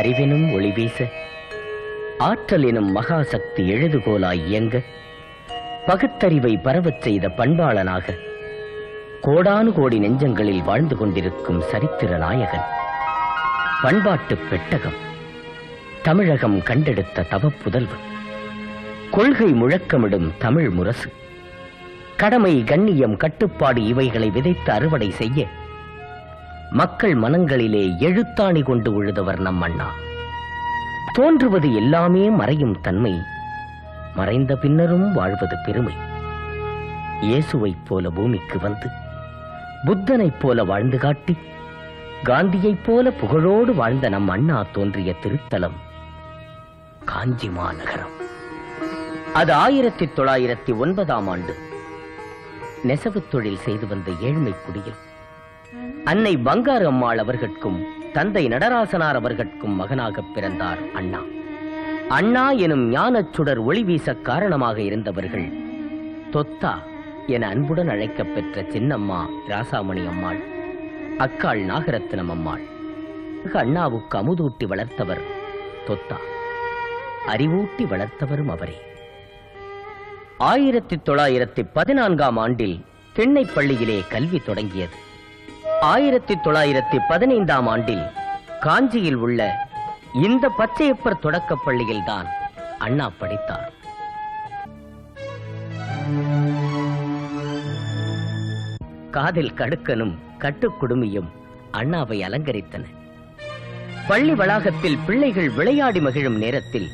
அறிவெனும் ஒளி வீச, ஆற்றல் எனும் மகாசக்தி எழுதுகோலாய் இயங்க, பகுத்தறிவை பரவச் செய்த பண்பாளனாக கோடானு கோடி நெஞ்சங்களில் வாழ்ந்து கொண்டிருக்கும் சரித்திர நாயகன், பண்பாட்டு பெட்டகம், தமிழகம் கண்டெடுத்த தவப்புதல்வன், கொள்கை முழக்கமிடும் தமிழ் முரசு, கடமை கண்ணியம் கட்டுப்பாடு இவைகளை விதைத்து அறுவடை செய்ய மக்கள் மனங்களிலே எழுத்தாணி கொண்டு உழுதவர் நம் அண்ணா. தோன்றுவது எல்லாமே மறையும் தன்மை, மறைந்த பின்னரும் வாழ்வது பெருமை. இயேசுவைப் போல பூமிக்கு வந்து, புத்தனைப் போல வாழ்ந்து காட்டி, காந்தியைப் போல புகழோடு வாழ்ந்த நம் அண்ணா தோன்றிய திருத்தலம் காஞ்சி மாநகரம். அது 1909ஆம் ஆண்டு நெசவு தொழில் செய்து வந்த ஏழ்மை குடியில் அன்னை பங்காரு அம்மாள் அவர்களுக்கும் தந்தை நடராசனார் அவர்களுக்கும் மகனாக பிறந்தார் அண்ணா. அண்ணா எனும் ஞானச் சுடர் ஒளி வீச காரணமாக இருந்தவர்கள் தொத்தா என அன்புடன் அழைக்கப் பெற்ற சின்னம்மா ராசாமணி அம்மாள், அக்காள் நாகரத்னம் அம்மாள். அண்ணாவுக்கு அமுதூட்டி வளர்த்தவர் தொத்தா, அறிவூட்டி வளர்த்தவரும் அவரே. 1914ஆம் ஆண்டில் திண்ணை பள்ளியிலே கல்வி தொடங்கியது. 1915ஆம் ஆண்டில் காஞ்சியில் உள்ள இந்த பச்சையப்பர் தொடக்கப் பள்ளியில்தான் அண்ணா படித்தார். காதில் கடுக்கனும் கட்டுக்குடுமியும் அண்ணாவை அலங்கரித்தன. பள்ளி வளாகத்தில் பிள்ளைகள் விளையாடி மகிழும் நேரத்தில்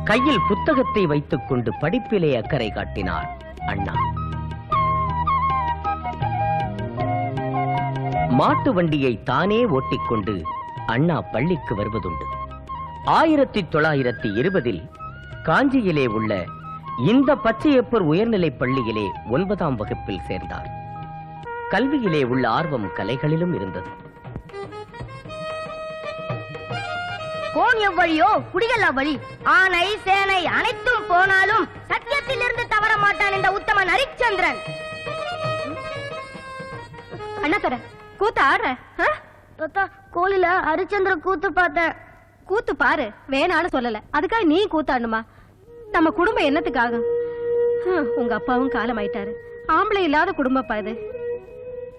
கையில் புத்தகத்தை வைத்துக் கொண்டு படிப்பிலே அக்கறை காட்டினார் அண்ணா. மாட்டு வண்டியை தானே ஓட்டிக்கொண்டு அண்ணா பள்ளிக்கு வருவதுண்டு. 1920இல் காஞ்சியிலே உள்ள இந்த பச்சையப்பர் உயர்நிலைப் பள்ளியிலே 9ஆம் வகுப்பில் சேர்ந்தார். கல்வியிலே உள்ள ஆர்வம் கலைகளிலும் இருந்தது. கோன் எவ்வழியோ குடிகள் அவ்வழி, ஆனை சேனை அனைத்தும் போனாலும் சத்தியத்திலிருந்து தவற மாட்டான் இந்த உத்தமன் ஹரிச்சந்திரன். அண்ணா தர கூத்து ஆடுற கோயில ஹரிச்சந்திர கூத்து பார்த்தேன். கூத்து பாரு, வேணான்னு சொல்லல, அதுக்காக நீ கூத்தாடணுமா? நம்ம குடும்பம் என்னத்துக்காக? உங்க அப்பாவும் காலம் ஆயிட்டாரு, ஆம்பளை இல்லாத குடும்பப்பா இது.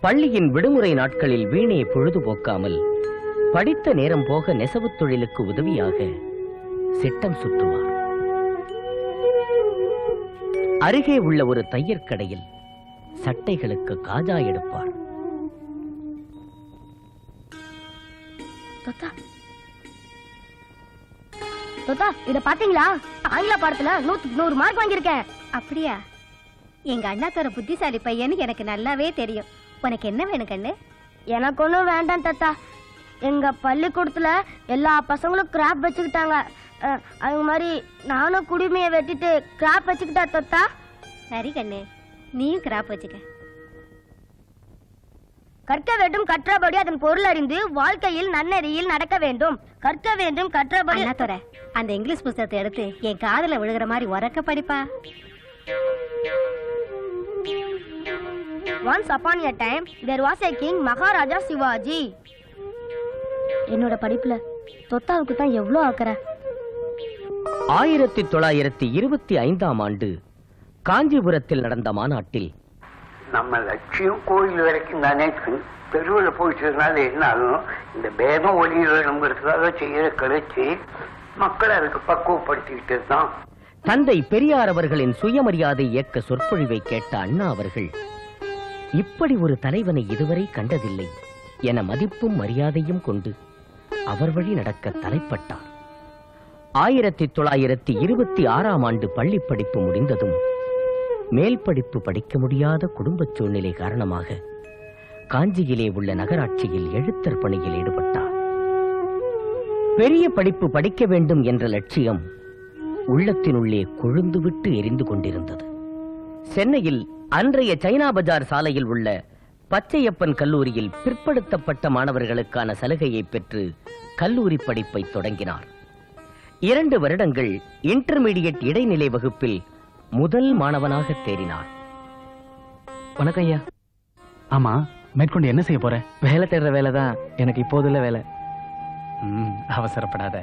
பள்ளியின் விடுமுறை நாட்களில் வீணே பொழுதுபோக்காமல் படித்த நேரம் போக நெசவு தொழிலுக்கு உதவியாக சிட்டம் சுற்றுவார். அருகே உள்ள ஒரு தையர் கடையில் சட்டைகளுக்கு காஜா எடுப்பார். இத பாத்தீங்களா? ஆங்கில பாடத்துல 100 மார்க் வாங்கியிருக்கேன். அப்படியா? எங்க அண்ணா தர புத்திசாலி பையன்னு எனக்கு நல்லாவே தெரியும். உனக்கு என்ன வேணும் கண்ணு? எனக்கு ஒண்ணும் வேண்டாம் தாத்தா. எங்க பள்ளிக்கூடத்துல எல்லா பசங்களும் கிராப் வச்சுக்கிட்டாங்க. அது மாதிரி நானும் குடிமையை வெட்டிட்டு கிராப் வச்சுக்கிட்டா தாத்தா? சரி கண்ணு, நீயும் கிராப் வச்சுக்க. கற்க வேண்டும் கற்றபடி அதன் பொருள் அறிந்து வாழ்க்கையில் நன்னெறியில் நடக்க வேண்டும். கற்க வேண்டும் கற்றபடி. அண்ணா தர அந்த இங்கிலீஷ் புத்தகத்தை எடுத்து என் காதுல விழுகிற மாதிரி உரக்க படிப்பா. Once upon a time there was a king Maharaja Sivaji. என்னோட படிப்புல தொத்தாவுக்கு தான் எவ்வளோ அக்கறை. 1925ஆம் ஆண்டு காஞ்சிபுரத்தில் நடந்த மாநாட்டில் நம்ம லட்சியம் கோயில் வரைக்கும் தானே, தெருவில் போயிட்டதுனால என்ன ஆகும்? இந்த பேதம் ஒளி வேணுங்கிறதுக்காக செய்யற கழிச்சு மக்களை அதுக்கு பக்குவப்படுத்திக்கிட்டு தான். தந்தை பெரியார் அவர்களின் சுயமரியாதை இயக்க சொற்பொழிவை கேட்ட அண்ணா அவர்கள் இப்படி ஒரு தலைவனை இதுவரை கண்டதில்லை என மதிப்பும் மரியாதையும் கொண்டு அவர் வழி நடக்க தலைப்பட்டார். 1926ஆம் ஆண்டு பள்ளி படிப்பு முடிந்ததும் மேல் படிப்பு படிக்க முடியாத குடும்ப சூழ்நிலை காரணமாக காஞ்சியிலே உள்ள நகராட்சியில் எழுத்தர் பணியில் ஈடுபட்டார். பெரிய படிப்பு படிக்க வேண்டும் என்ற லட்சியம் உள்ளத்தினுள்ளே கொழுந்துவிட்டு எரிந்து கொண்டிருந்தது. சென்னையில் அன்றைய சைனா பஜார் சாலையில் உள்ள பச்சையப்பன் கல்லூரியில் பிற்படுத்தப்பட்ட மாணவர்களுக்கான சலுகையை பெற்று கல்லூரி படிப்பை தொடங்கினார். 2 வருடங்கள் இன்டர்மீடியட் இடைநிலை வகுப்பில் முதல் மாணவனாக தேறினார். வணக்கம் ஐயா. ஆமா, மேற்கொண்டு என்ன செய்ய போற? வேலை தேடுற வேலை தான் எனக்கு இப்போதுள்ள வேலை. அவசரப்படாத.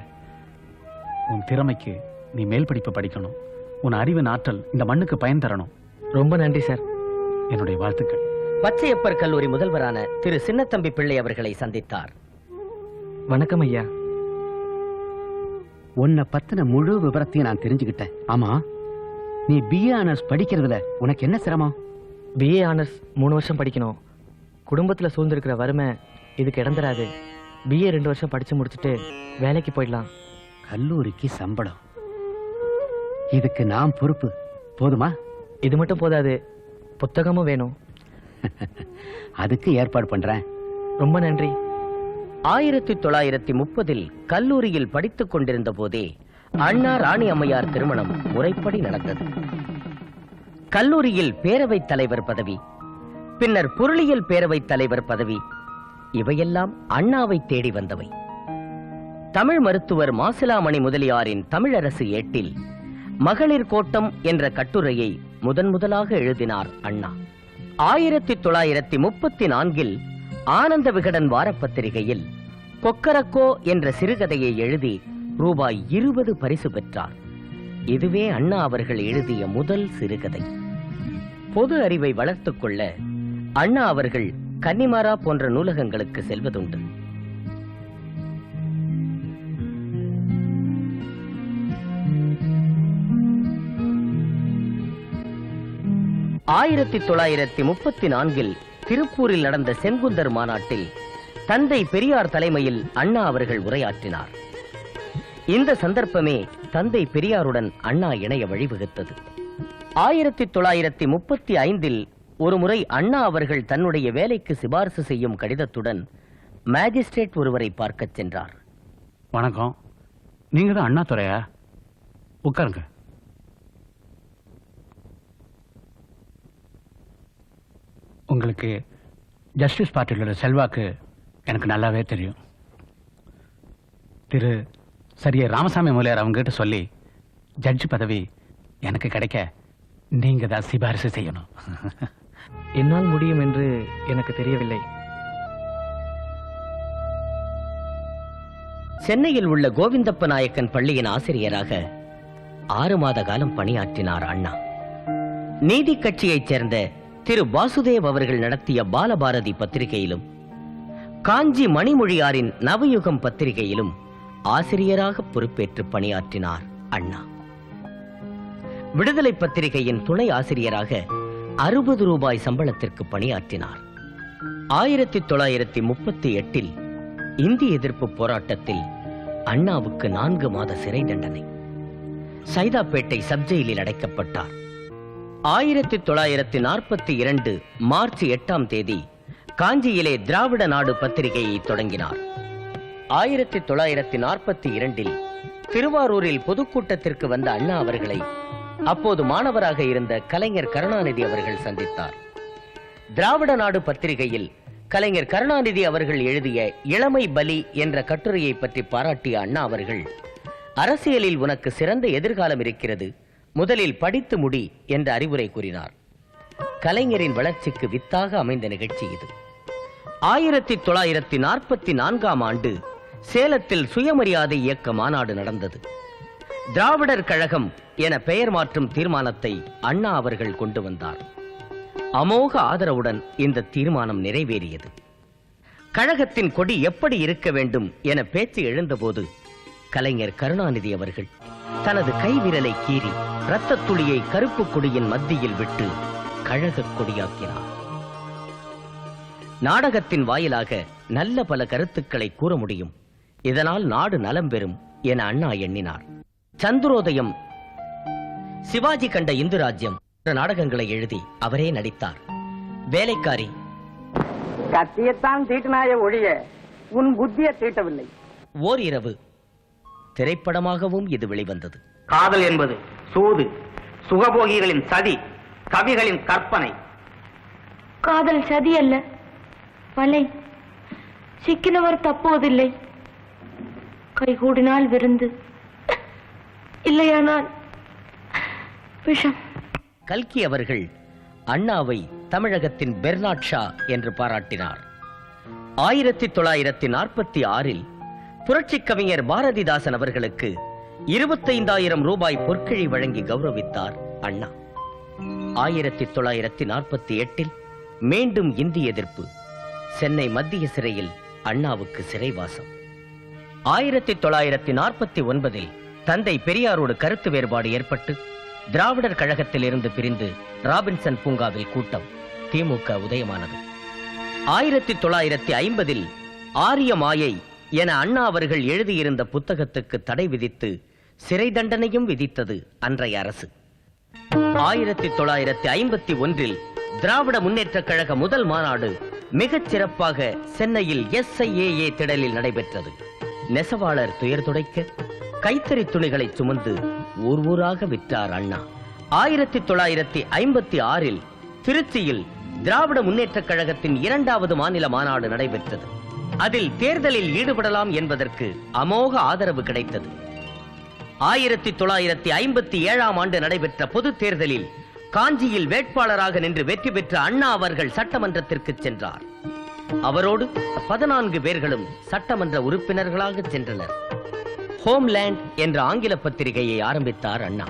உன் திறமைக்கு நீ மேல் படிப்பு படிக்கணும். உன் அறிவின் ஆற்றல் இந்த மண்ணுக்கு பயன் தரணும். ரொம்ப நன்றி சார். என்னுடைய வாழ்த்துக்கள். பச்சையப்பர் கல்லூரி முதல்வரான திரு சின்னத்தம்பி பிள்ளை அவர்களை சந்தித்தார். வணக்கம் ஐயா. உன்னை பத்தின முழு விவரத்தையும் நான் தெரிஞ்சுக்கிட்டேன். ஆமா, நீ பிஏ ஆனர்ஸ் படிக்கிறதுல உனக்கு என்ன சிரமம்? பிஏ ஆனர்ஸ் 3 வருஷம் படிக்கணும். குடும்பத்துல சூழ்ந்திருக்கிற வறுமை இதுக்கு இடம் தராது. பிஏ 2 வருஷம் படிச்சு முடிச்சுட்டு வேலைக்கு போயிடலாம். கல்லூரிக்கு சம்பளம், இதுக்கு நான் பொறுப்பு. போதுமா? இது மட்டும் போதாது, புத்தகமும் வேணும். அதுக்கு ஏற்பாடு பண்றேன். ரொம்ப நன்றி. 1930 கல்லூரியில் படித்துக் கொண்டிருந்த போதே அண்ணா ராணி அம்மையார் திருமணம் முறைப்படி நடந்தது. கல்லூரியில் பேரவைத் தலைவர் பதவி, பின்னர் பொருளியல் பேரவைத் தலைவர் பதவி, இவையெல்லாம் அண்ணாவை தேடி வந்தவை. தமிழ் மருத்துவர் மாசிலாமணி முதலியாரின் தமிழரசு ஏட்டில் மகளிர் கோட்டம் என்ற கட்டுரையை முதலாக எழுதினார் அண்ணா. 1934 ஆனந்த விகடன் வாரப்பத்திரிகையில் கொக்கரக்கோ என்ற சிறுகதையை எழுதி ரூபாய் 20 பரிசு பெற்றார். இதுவே அண்ணா அவர்கள் எழுதிய முதல் சிறுகதை. பொது அறிவை வளர்த்துக் கொள்ள அண்ணா அவர்கள் கன்னிமாரா போன்ற நூலகங்களுக்கு செல்வதுண்டு. ஆயிரத்தி 1934 திருப்பூரில் நடந்த செங்குந்தர் மாநாட்டில் தந்தை பெரியார் தலைமையில் அண்ணா அவர்கள் உரையாற்றினார். இந்த சந்தர்ப்பமே தந்தை பெரியாருடன் அண்ணா இணைய வழிவகுத்தது. 1935 ஒருமுறை அண்ணா அவர்கள் தன்னுடைய வேலைக்கு சிபாரிசு செய்யும் கடிதத்துடன் மேஜிஸ்ட்ரேட் ஒருவரை பார்க்கச் சென்றார். வணக்கம், நீங்க தான் அண்ணா துரையா? உட்காருங்க. உங்களுக்கு ஜஸ்டிஸ் பார்ட்டியோட செல்வாக்கு எனக்கு நல்லாவே தெரியும். திரு சரியா ராமசாமி முதலியார் அவங்க கிட்ட சொல்லி ஜட்ஜ் பதவி எனக்கு கிடைக்க நீங்க தான் சிபாரிசு செய்யணும். என்னால் முடியும் என்று எனக்கு தெரியவில்லை. சென்னையில் உள்ள கோவிந்தப்ப நாயக்கன் பள்ளியின் ஆசிரியராக 6 மாத காலம் பணியாற்றினார் அண்ணா. நீதி கட்சியைச் சேர்ந்த திரு வாசுதேவ் அவர்கள் நடத்திய பாலபாரதி பத்திரிகையிலும் காஞ்சி மணிமொழியாரின் நவயுகம் பத்திரிகையிலும் ஆசிரியராக பொறுப்பேற்று பணியாற்றினார் அண்ணா. விடுதலை பத்திரிகையின் துணை ஆசிரியராக 60 ரூபாய் சம்பளத்திற்கு பணியாற்றினார். 1938 இந்தி எதிர்ப்பு போராட்டத்தில் அண்ணாவுக்கு 4 மாத சிறை தண்டனை. சைதாப்பேட்டை சப்ஜெயிலில் அடைக்கப்பட்டார். 1942 மார்ச் 8 காஞ்சியிலே திராவிட நாடு பத்திரிகையை தொடங்கினார். 1942 திருவாரூரில் பொதுக்கூட்டத்திற்கு வந்த அண்ணா அவர்களை அப்போது மாணவராக இருந்த கலைஞர் கருணாநிதி அவர்கள் சந்தித்தார். திராவிட நாடு பத்திரிகையில் கலைஞர் கருணாநிதி அவர்கள் எழுதிய இளமை பலி என்ற கட்டுரையை பற்றி பாராட்டிய அண்ணா அவர்கள், அரசியலில் உனக்கு சிறந்த எதிர்காலம் இருக்கிறது, முதலில் படித்து முடி என்ற அறிவுரை கூறினார். கலைஞரின் வளர்ச்சிக்கு வித்தாக அமைந்த நிகழ்ச்சி இது. 1944 சேலத்தில் சுயமரியாதை இயக்க மாநாடு நடந்தது. திராவிடர் கழகம் என பெயர் மாற்றும் தீர்மானத்தை அண்ணா அவர்கள் கொண்டு வந்தார். அமோக ஆதரவுடன் இந்த தீர்மானம் நிறைவேறியது. கழகத்தின் கொடி எப்படி இருக்க வேண்டும் என பேச்சு எழுந்தபோது கலைஞர் கருணாநிதி அவர்கள் தனது கைவிரலை கீறி இரத்த துளியை கருப்பு கொடியின் மத்தியில் விட்டு கழக கொடியாக்கினார். நாடகத்தின் வாயிலாக நல்ல பல கருத்துக்களை கூற முடியும், இதனால் நாடு நலம் பெறும் என அண்ணா எண்ணினார். சந்திரோதயம், சிவாஜி கண்ட இந்து ராஜ்யம் நாடகங்களை எழுதி அவரே நடித்தார். வேலைக்காரி, கத்தியத்தான் தீட்டினாய ஒழிய உன் புத்தியை தீட்டவில்லை. ஓர் இரவு திரைப்படமாகவும் இது வெளிவந்தது. காதல் என்பது சூது, சுகபோகிகளின் சதி, கவிகளின் கற்பனை. காதல் சதி அல்ல, வலை. சிக்கினவர் தப்புவதில்லை. கைகூடினால் விருந்து, இல்லையானால் விஷம். கல்கி அவர்கள் அண்ணாவை தமிழகத்தின் பெர்னாட் ஷா என்று பாராட்டினார். 1946 புரட்சி கவிஞர் பாரதிதாசன் அவர்களுக்கு 25,000 ரூபாய் பொற்கிழி வழங்கி கௌரவித்தார் அண்ணா. 1948 மீண்டும் இந்திய எதிர்ப்பு. சென்னை மத்திய சிறையில் அண்ணாவுக்கு சிறைவாசம். 1949 தந்தை பெரியாரோடு கருத்து வேறுபாடு ஏற்பட்டு திராவிடர் கழகத்தில் இருந்து பிரிந்து ராபின்சன் பூங்காவில் கூட்டம் திமுக உதயமானது. 1950 ஆரிய மாயை என அண்ணா அவர்கள் எழுதியிருந்த புத்தகத்துக்கு தடை விதித்து சிறை தண்டனையும் விதித்தது அன்றைய அரசு. 1951 திராவிட முன்னேற்றக் கழக முதல் மாநாடு மிகச் சிறப்பாக சென்னையில் SIAA திடலில் நடைபெற்றது. நெசவாளர் துயர் துடைக்க கைத்தறி துணிகளை சுமந்து ஊர் ஊராக விற்றார் அண்ணா. 1956 திருச்சியில் திராவிட முன்னேற்றக் கழகத்தின் 2வது மாநில மாநாடு நடைபெற்றது. அதில் தேர்தலில் ஈடுபடலாம் என்பதற்கு அமோக ஆதரவு கிடைத்தது. 1957 நடைபெற்ற பொது தேர்தலில் காஞ்சியில் வேட்பாளராக நின்று வெற்றி பெற்ற அண்ணா அவர்கள் சட்டமன்றத்திற்கு சென்றார். அவரோடு 14 பேர்களும் சட்டமன்ற உறுப்பினர்களாக சென்றனர். ஹோம்லேண்ட் என்ற ஆங்கில பத்திரிகையை ஆரம்பித்தார் அண்ணா.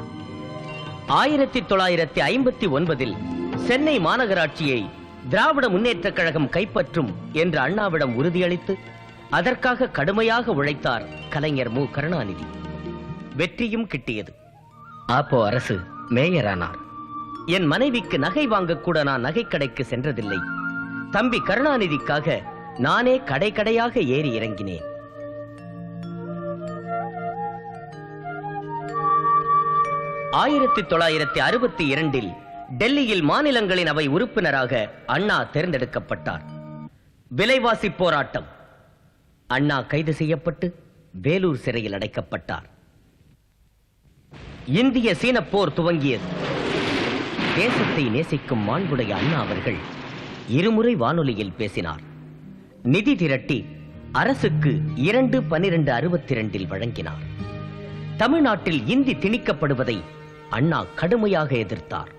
1959 சென்னை மாநகராட்சியை திராவிட முன்னேற்றக் கழகம் கைப்பற்றும் என்று அண்ணாவிடம் உறுதியளித்து அதற்காக கடுமையாக உழைத்தார் கலைஞர் மு. கருணாநிதி. வெற்றியும் கிட்டியது. அப்போ அரசு மேயரானார். என் மனைவிக்கு நகை வாங்கக்கூட நான் நகைக்கடைக்கு சென்றதில்லை. தம்பி கருணாநிதிக்காக நானே கடை கடையாக ஏறி இறங்கினேன். (1962) டெல்லியில் மாநிலங்களின் அவை உறுப்பினராக அண்ணா தேர்ந்தெடுக்கப்பட்டார். விலைவாசி போராட்டம். அண்ணா கைது செய்யப்பட்டு வேலூர் சிறையில் அடைக்கப்பட்டார். இந்திய சீன போர் துவங்கியது. தேசத்தை நேசிக்கும் மாண்புடைய அண்ணா அவர்கள் இருமுறை வானொலியில் பேசினார். நிதி திரட்டி அரசுக்கு 2/12/62 வழங்கினார். தமிழ்நாட்டில் இந்தி திணிக்கப்படுவதை அண்ணா கடுமையாக எதிர்த்தார்.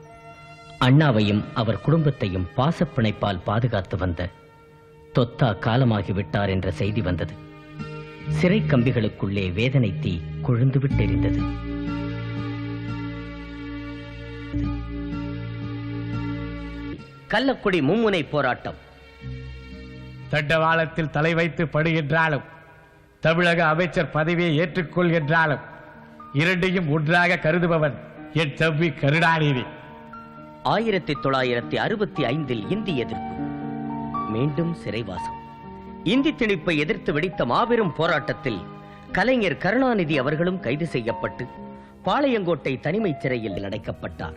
அண்ணாவையும் அவர் குடும்பத்தையும் பாசப்பிணைப்பால் பாதுகாத்து வந்த தொத்தா காலமாகிவிட்டார் என்ற செய்தி வந்தது. சிறை கம்பிகளுக்குள்ளே வேதனை தீ கொழுந்து விட்டெறிந்தது. கள்ளக்குடி மும்முனை போராட்டம். தண்டவாளத்தில் தலை வைத்து படுகின்றாலும் தமிழக அமைச்சர் பதவியை ஏற்றுக்கொள்கின்றாலும் இரண்டையும் ஒன்றாக கருதுபவன் என் தம்பி கருணாநிதி. 1965 இந்தி எதிர்ப்பு. மீண்டும் சிறைவாசம். இந்தி திணிப்பை எதிர்த்து வெடித்த மாபெரும் போராட்டத்தில் கலைஞர் கருணாநிதி அவர்களும் கைது செய்யப்பட்டு பாளையங்கோட்டை தனிமைச் சிறையில் அடைக்கப்பட்டார்.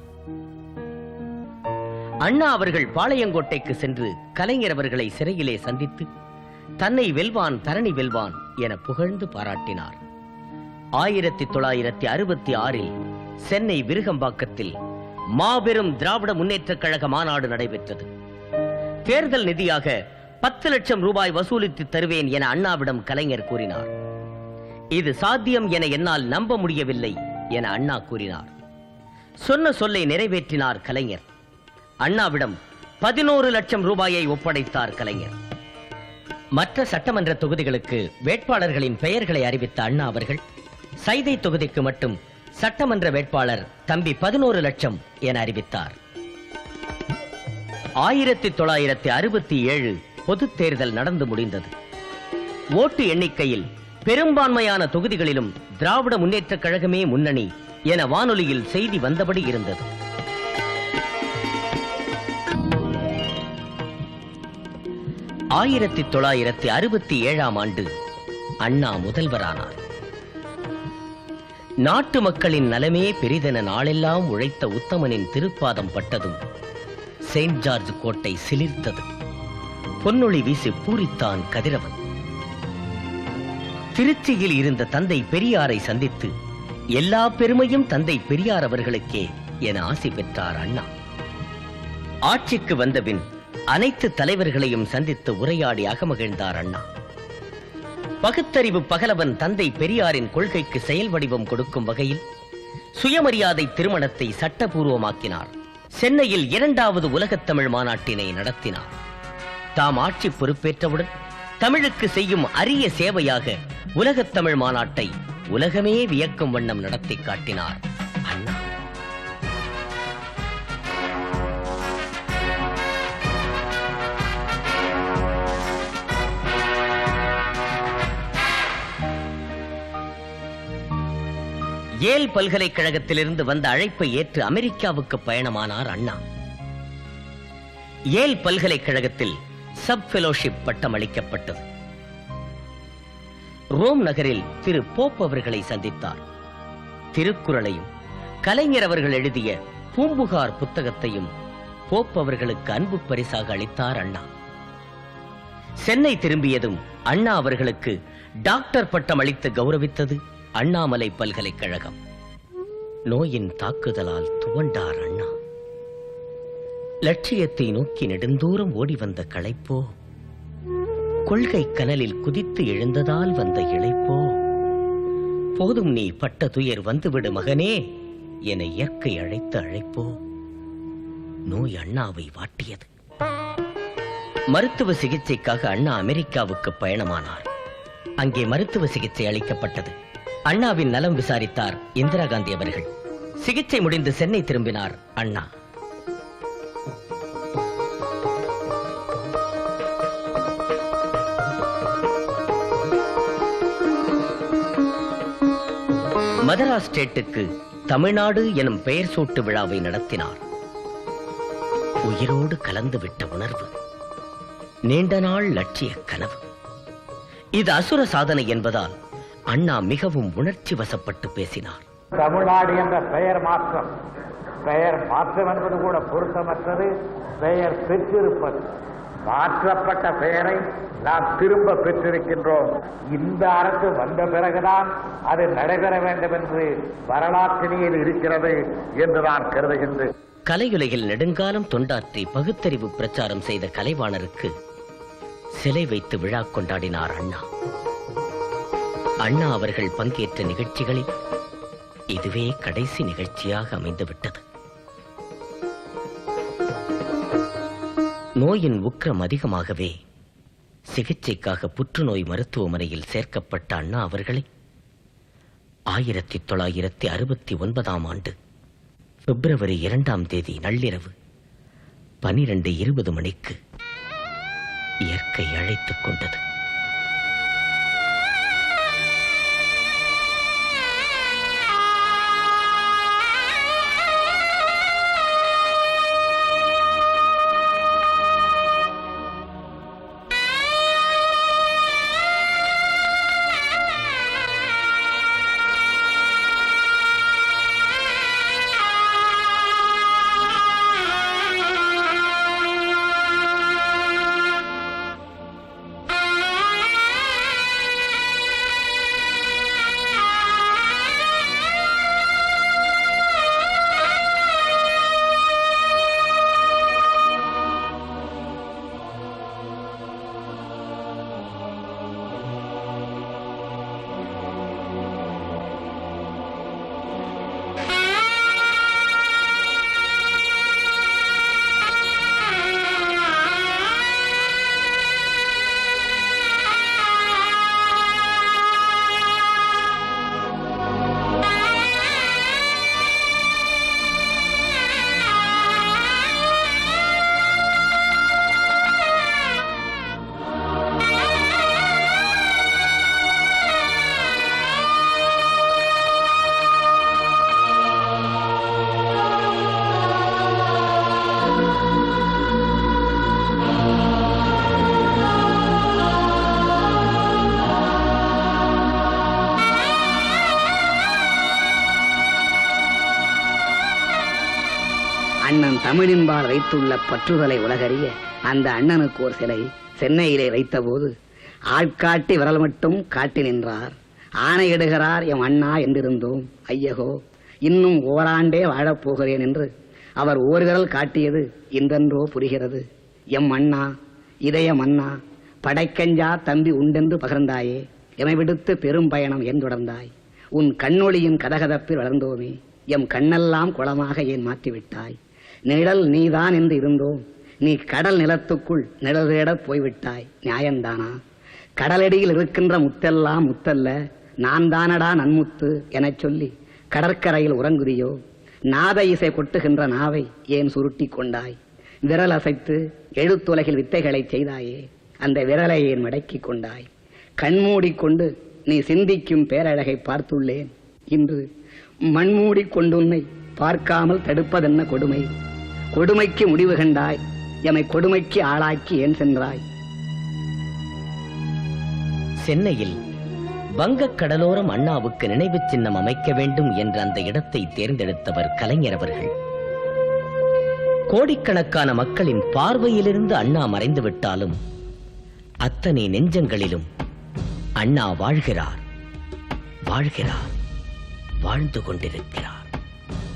அண்ணா அவர்கள் பாளையங்கோட்டைக்கு சென்று கலைஞர் அவர்களை சிறையிலே சந்தித்து தன்னை வெல்வான் தரணி வெல்வான் என புகழ்ந்து பாராட்டினார். 1966 சென்னை விருகம்பாக்கத்தில் மாபெரும் திராவிட முன்னேற்றக் கழக மாநாடு நடைபெற்றது. தேர்தல் நிதியாக 10 லட்சம் ரூபாய் வசூலித்து தருவேன் என அண்ணாவிடம் கலைஞர் கூறினார். இது சாத்தியம் என என்னால் நம்ப முடியவில்லை என அண்ணா கூறினார். சொன்ன சொல்லை நிறைவேற்றினார் கலைஞர். அண்ணாவிடம் 11 லட்சம் ரூபாயை ஒப்படைத்தார் கலைஞர். மற்ற சட்டமன்ற தொகுதிகளுக்கு வேட்பாளர்களின் பெயர்களை அறிவித்த அண்ணா அவர்கள் சைதை தொகுதிக்கு மட்டும் சட்டமன்ற வேட்பாளர் தம்பி 11 லட்சம் என அறிவித்தார். 1967 பொது தேர்தல் நடந்து முடிந்தது. ஓட்டு எண்ணிக்கையில் பெரும்பான்மையான தொகுதிகளிலும் திராவிட முன்னேற்றக் கழகமே முன்னணி என வானொலியில் செய்தி வந்தபடி இருந்தது. ஆண்டு 1967 அண்ணா முதல்வரானார். நாட்டு மக்களின் நலமே பெரிதென நாளெல்லாம் உழைத்த உத்தமனின் திருப்பாதம் பட்டதும் செயின்ட் ஜார்ஜ் கோட்டை சிலிர்த்தது. பொன்னொளி வீசி பூரித்தான் கதிரவன். திருச்சியில் இருந்த தந்தை பெரியாரை சந்தித்து எல்லா பெருமையும் தந்தை பெரியார் அவர்களுக்கே என ஆசி பெற்றார் அண்ணா. ஆட்சிக்கு வந்தபின் அனைத்து தலைவர்களையும் சந்தித்து உரையாடி அகமகிழ்ந்தார் அண்ணா. பகுத்தறிவு பகலவன் தந்தை பெரியாரின் கொள்கைக்கு செயல் வடிவம் கொடுக்கும் வகையில் சுயமரியாதை திருமணத்தை சட்டபூர்வமாக்கினார். சென்னையில் 2வது உலகத் தமிழ் மாநாட்டினை நடத்தினார். தாம் ஆட்சி பொறுப்பேற்றவுடன் தமிழுக்கு செய்யும் அரிய சேவையாக உலகத் தமிழ் மாநாட்டை உலகமே வியக்கும் வண்ணம் நடத்தி காட்டினார் அண்ணா. ஏல் பல்கலைக்கழகத்திலிருந்து வந்த அழைப்பை ஏற்று அமெரிக்காவுக்கு பயணமானார் அண்ணா. ஏல் பல்கலைக்கழகத்தில் சப் ஃபெலோஷிப் பட்டம் அளிக்கப்பட்டது. ரோம் நகரில் திரு போப் அவர்களை சந்தித்தார். திருக்குறளையும் கலைஞர் அவர்கள் எழுதிய பூம்புகார் புத்தகத்தையும் போப் அவர்களுக்கு அன்பு பரிசாக அளித்தார் அண்ணா. சென்னை திரும்பியதும் அண்ணா அவர்களுக்கு டாக்டர் பட்டம் அளித்து கௌரவித்தது அண்ணாமலை பல்கலைக்கழகம். நோயின் தாக்குதலால் துவண்டார் அண்ணா. லட்சியத்தை நோக்கி நெடுந்தூரம் ஓடி வந்த களைப்போ, கொள்கை கனலில் குதித்து எழுந்ததால் வந்த இளைப்போ, போதும் நீ பட்ட துயர் வந்துவிடு மகனே என இயற்கை அழைத்த அழைப்போ, நோய் அண்ணாவை வாட்டியது. மருத்துவ சிகிச்சைக்காக அண்ணா அமெரிக்காவுக்கு பயணமானார். அங்கே மருத்துவ சிகிச்சை அளிக்கப்பட்டது. அண்ணாவின் நலம் விசாரித்தார் இந்திரா காந்தி அவர்கள். சிகிச்சை முடிந்து சென்னை திரும்பினார் அண்ணா. மதராஸ் ஸ்டேட்டுக்கு தமிழ்நாடு எனும் பெயர் சூட்டு விழாவை நடத்தினார். உயிரோடு கலந்துவிட்ட உணர்வு, நீண்ட நாள் லட்சிய கனவு. இது அசுர சாதனை என்பதால் அண்ணா மிகவும் உணர்ச்சி வசப்பட்டு பேசினார். தமிழ்நாடு என்ற பெயர் மாற்றம் என்பது கூட பொருத்தமற்றது. பெயர் பெற்றிருப்பது, மாற்றப்பட்ட பெயரை நாம் திரும்ப பெற்றிருக்கின்றோம். இந்த அரசு வந்த பிறகுதான் அது நடைபெற வேண்டும் என்று வரலாற்றினில் இருக்கிறது என்று நான் கருதுகின்றேன். கலையுலகில் நெடுங்காலம் தொண்டாற்றி பகுத்தறிவு பிரச்சாரம் செய்த கலைவாணருக்கு சிலை வைத்து விழா கொண்டாடினார் அண்ணா. அண்ணா அவர்கள் பங்கேற்ற நிகழ்ச்சிகளில் இதுவே கடைசி நிகழ்ச்சியாக அமைந்துவிட்டது. நோயின் உக்கிரம் அதிகமாகவே சிகிச்சைக்காக புற்றுநோய் மருத்துவமனையில் சேர்க்கப்பட்ட அண்ணா அவர்களை 1969 ஆண்டு பிப்ரவரி 2 நள்ளிரவு 12:20 மணிக்கு இயற்கை அழைத்துக் கொண்டது. அண்ணன் தமிழின்பால் வைத்துள்ள பற்றுதலை உலகறிய அந்த அண்ணனுக்கு ஒரு சிலை சென்னையிலே வைத்தபோது ஆட்காட்டி விரல் மட்டும் காட்டி நின்றார். ஆணையிடுகிறார் எம் அண்ணா என்றிருந்தோம். ஐயகோ, இன்னும் ஓராண்டே வாழப்போகிறேன் என்று அவர் ஓர்விரல் காட்டியது இன்றென்றோ புரிகிறது. எம் அண்ணா, இதயம் அண்ணா, படைக்கஞ்சா தம்பி உண்டென்று பகர்ந்தாயே, எமை விடுத்து பெரும் பயணம் ஏன் தொடர்ந்தாய்? உன் கண்ணொளியின் கதகதப்பில் வளர்ந்தோமே, எம் கண்ணெல்லாம் குளமாக ஏன் மாற்றிவிட்டாய்? நிழல் நீதான் என்று இருந்தோம், நீ கடல் நிலத்துக்குள் நிழல் தேடப் போய்விட்டாய். நியாயந்தானா? கடலடியில் இருக்கின்ற முத்தெல்லாம் முத்தல்ல, நான் தானடா நன்முத்து எனச் சொல்லி கடற்கரையில் உறங்குதியோ? நாத இசை கொட்டுகின்ற நாவை ஏன் சுருட்டி கொண்டாய்? விரல் அசைத்து எழுத்துலகில் வித்தைகளை செய்தாயே, அந்த விரலை ஏன் மடக்கிக் கொண்டாய்? கண்மூடிக்கொண்டு நீ சிந்திக்கும் பேரழகை பார்த்துள்ளேன். இன்று மண்மூடிக்கொண்டு உன்னை பார்க்காமல் தடுப்பதென்ன கொடுமை? கொடுமைக்கு முடிவு கண்டாய், எமை கொடுமைக்கு ஆளாக்கி ஏன் சென்றாய்? சென்னையில் வங்கக் கடலோரம் அண்ணாவுக்கு நினைவு சின்னம் அமைக்க வேண்டும் என்ற அந்த இடத்தை தேர்ந்தெடுத்தவர் கலைஞர் அவர்கள். கோடிக்கணக்கான மக்களின் பார்வையிலிருந்து அண்ணா மறைந்து விட்டாலும் அத்தனை நெஞ்சங்களிலும் அண்ணா வாழ்கிறார், வாழ்கிறார், வாழ்ந்து கொண்டிருக்கிறார்.